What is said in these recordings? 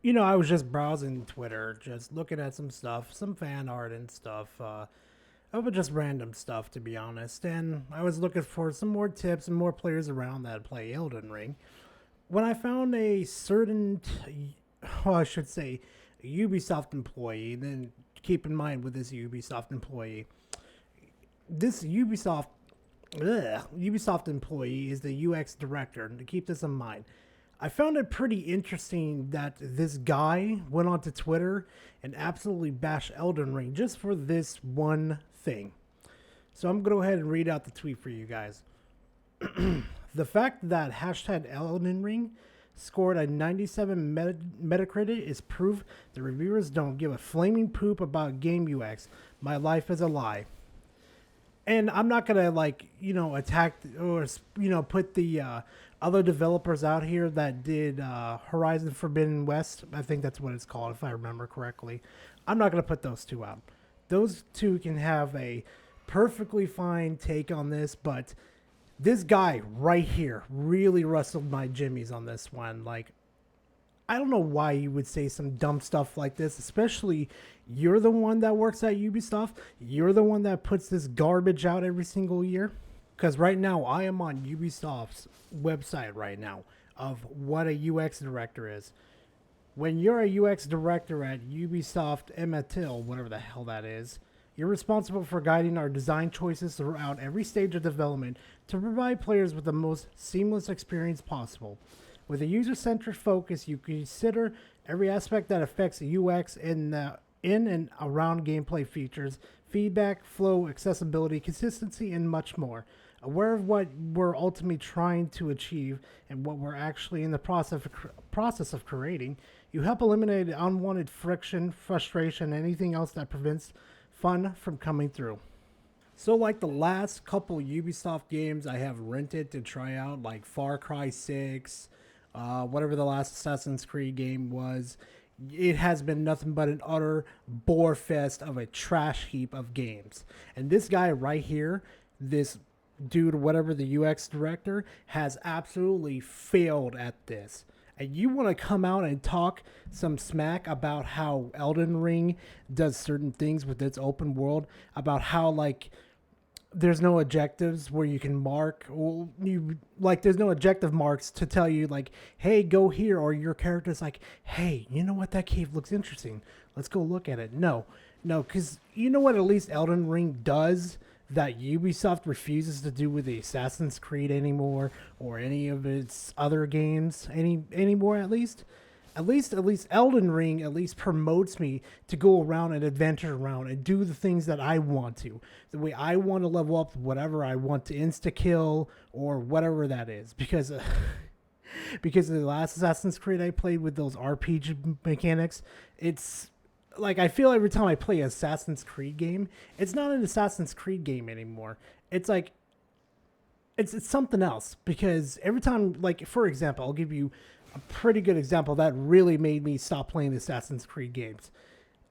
I was just browsing Twitter, just looking at some stuff, some fan art and stuff. Of just random stuff, to be honest. And I was looking for some more tips and more players around that play Elden Ring. When I found a certain, well, I should say, a Ubisoft employee, then keep in mind with this Ubisoft employee, this Ubisoft employee is the UX director. And to keep this in mind, I found it pretty interesting that this guy went onto Twitter and absolutely bashed Elden Ring just for this one thing. So I'm going to go ahead and read out the tweet for you guys. The fact that hashtag Elden Ring scored a 97 Metacritic is proof the reviewers don't give a flaming poop about game UX. My life is a lie. And I'm not gonna attack or put the other developers out here that did Horizon Forbidden West. I think that's what it's called, if I remember correctly. I'm not gonna put those two out. Those two can have a perfectly fine take on this, but this guy right here really rustled my jimmies on this one. Like, I don't know why you would say some dumb stuff like this, especially you're the one that works at Ubisoft. You're the one that puts this garbage out every single year. Because right now, I am on Ubisoft's website right now of what a UX director is. When you're a UX director at Ubisoft Ematil, whatever the hell that is, you're responsible for guiding our design choices throughout every stage of development to provide players with the most seamless experience possible. With a user-centric focus, you consider every aspect that affects UX in and around gameplay features, feedback, flow, accessibility, consistency, and much more. Aware of what we're ultimately trying to achieve and what we're actually in the process of creating, you help eliminate unwanted friction, frustration, and anything else that prevents fun from coming through. So like the last couple Ubisoft games I have rented to try out, like Far Cry 6, whatever the last Assassin's Creed game was, it has been nothing but an utter bore fest of a trash heap of games. And this guy right here, this dude, whatever the UX director, has absolutely failed at this. And you want to come out and talk some smack about how Elden Ring does certain things with its open world, about how there's no objectives where you can mark, or there's no objective marks to tell you hey, go here, or your character's like, hey, you know what, that cave looks interesting, let's go look at it. No, because you know what at least Elden Ring does that Ubisoft refuses to do with the Assassin's Creed anymore, or any of its other games anymore. At least Elden Ring at least promotes me to go around and adventure around and do the things that I want to, the way I want to level up, whatever I want to insta kill or whatever that is, because because the last Assassin's Creed I played with those RPG mechanics, it's like I feel every time I play an Assassin's Creed game, it's not an Assassin's Creed game anymore. It's like it's something else, because every time, like, for example, I'll give you a pretty good example that really made me stop playing the Assassin's Creed games,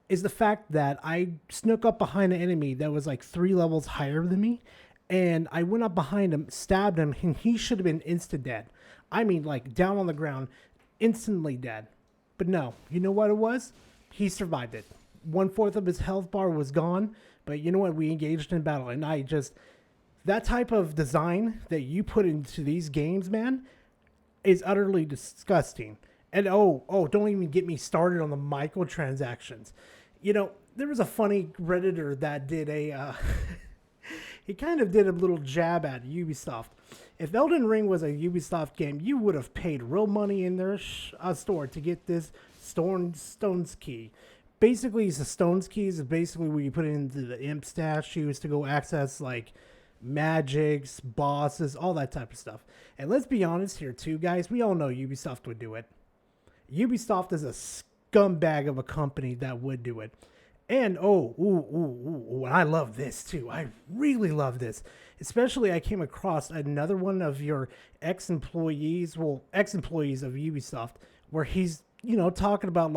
is the fact that I snuck up behind an enemy that was like 3 levels higher than me, and I went up behind him, stabbed him, and he should have been instant dead. I mean, like, down on the ground, instantly dead. But no, you know what it was? He survived it. 1/4 of his health bar was gone, but you know what? We engaged in battle, and that type of design that you put into these games, man, is utterly disgusting. And don't even get me started on the microtransactions. There was a funny Redditor that did he kind of did a little jab at Ubisoft. If Elden Ring was a Ubisoft game, you would have paid real money in their store to get this Stone's Key. Basically, the Stone's Keys is basically where you put it into the imp statues to go access magics, bosses, all that type of stuff. And let's be honest here too, guys. We all know Ubisoft would do it. Ubisoft is a scumbag of a company that would do it. And I love this too. I really love this. Especially I came across another one of your ex-employees of Ubisoft, where he's, talking about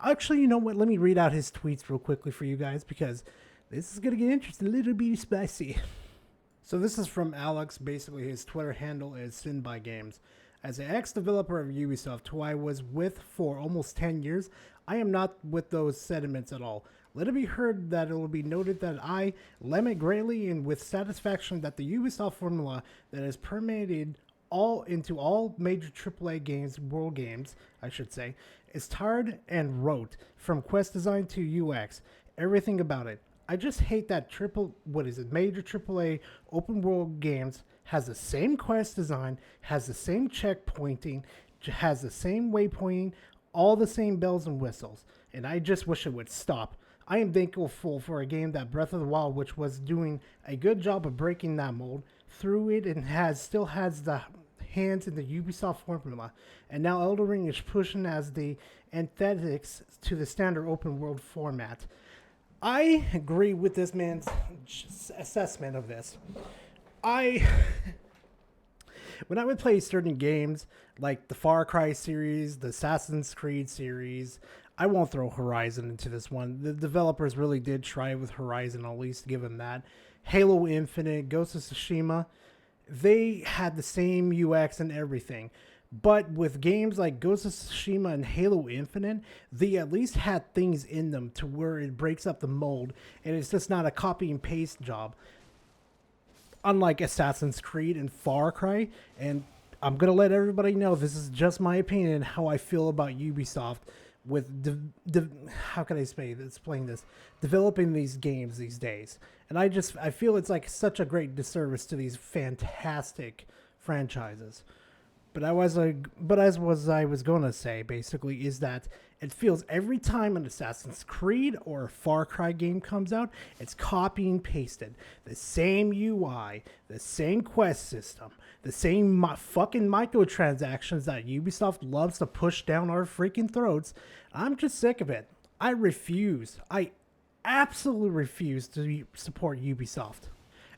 actually, you know what? Let me read out his tweets real quickly for you guys, because this is going to get interesting, a little bit spicy. So this is from Alex. Basically, his Twitter handle is Sin by Games. As an ex-developer of Ubisoft, who I was with for almost 10 years, I am not with those sentiments at all. Let it be heard that it will be noted that I lament greatly and with satisfaction that the Ubisoft formula that has permeated all major AAA games, world games, I should say, is tired and rote from quest design to UX, everything about it. I just hate that major AAA open world games has the same quest design, has the same checkpointing, has the same waypointing, all the same bells and whistles, and I just wish it would stop. I am thankful for a game that Breath of the Wild, which was doing a good job of breaking that mold, through it and still has the hands in the Ubisoft formula, and now Elden Ring is pushing as the antithesis to the standard open world format. I agree with this man's assessment of this. When I would play certain games like the Far Cry series, the Assassin's Creed series, I won't throw Horizon into this one. The developers really did try with Horizon, at least give them that. Halo Infinite, Ghost of Tsushima, they had the same UX and everything. But with games like Ghost of Tsushima and Halo Infinite, they at least had things in them to where it breaks up the mold and it's just not a copy and paste job. Unlike Assassin's Creed and Far Cry, and I'm going to let everybody know this is just my opinion and how I feel about Ubisoft with how can I explain this, developing these games these days. And I feel it's like such a great disservice to these fantastic franchises. But I was going to say basically is that it feels every time an Assassin's Creed or a Far Cry game comes out, it's copy and pasted. The same UI, the same quest system, the same fucking microtransactions that Ubisoft loves to push down our freaking throats. I'm just sick of it. I absolutely refuse to support Ubisoft.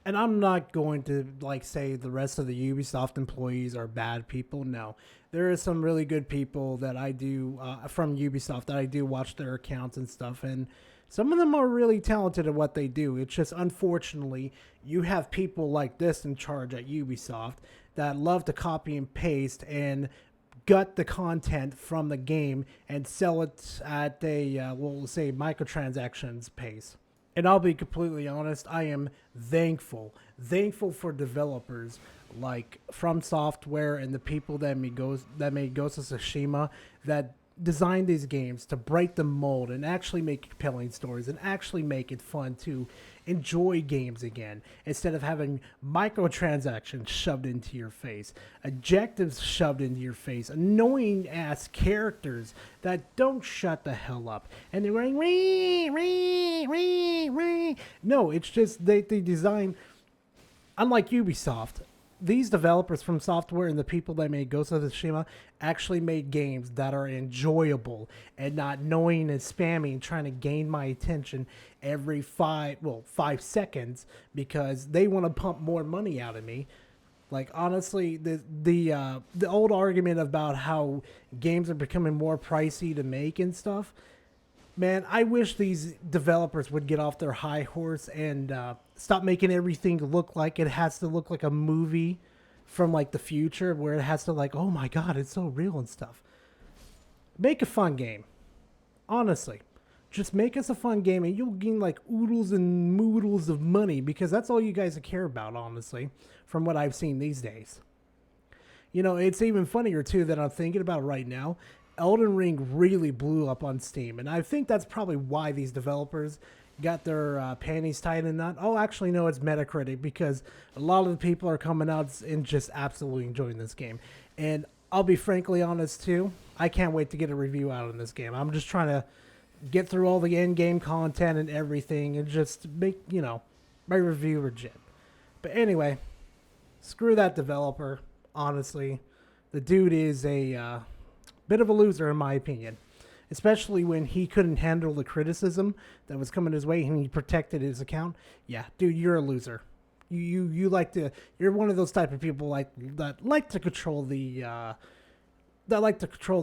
And I'm not going to say the rest of the Ubisoft employees are bad people. No, there are some really good people that I do from Ubisoft that I do watch their accounts and stuff. And some of them are really talented at what they do. It's just unfortunately you have people like this in charge at Ubisoft that love to copy and paste and gut the content from the game and sell it at a, we'll say, microtransactions pace. And I'll be completely honest, I am thankful for developers like From Software and the people that made Ghost of Tsushima that designed these games to break the mold and actually make compelling stories and actually make it fun to enjoy games again instead of having microtransactions shoved into your face, objectives shoved into your face, annoying ass characters that don't shut the hell up and they're going ree. No, it's just they design, unlike Ubisoft, these developers From Software and the people that made Ghost of Tsushima actually made games that are enjoyable and not annoying and spamming, trying to gain my attention every 5 seconds because they want to pump more money out of me. Like, honestly, the old argument about how games are becoming more pricey to make and stuff, man, I wish these developers would get off their high horse and stop making everything look like it has to look like a movie from like the future where it has to oh my God, it's so real and stuff. Make a fun game. Honestly. Just make us a fun game and you'll gain oodles and moodles of money because that's all you guys care about, honestly, from what I've seen these days. You know, it's even funnier too that I'm thinking about right now. Elden Ring really blew up on Steam, and I think that's probably why these developers got their panties tied in a knot. Oh, actually, no, it's Metacritic because a lot of the people are coming out and just absolutely enjoying this game. And I'll be frankly honest, too. I can't wait to get a review out on this game. I'm just trying to get through all the end-game content and everything and just make, my review legit. But anyway, screw that developer, honestly. The dude is a bit of a loser, in my opinion. Especially when he couldn't handle the criticism that was coming his way and he protected his account. Yeah, dude, you're a loser. You're one of those type of people that like to control the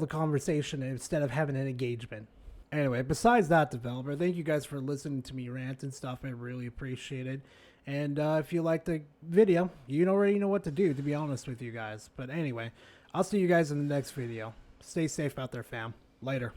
conversation instead of having an engagement. Anyway, besides that, developer, thank you guys for listening to me rant and stuff. I really appreciate it. And if you like the video, you already know what to do, to be honest with you guys. But anyway, I'll see you guys in the next video. Stay safe out there, fam. Later.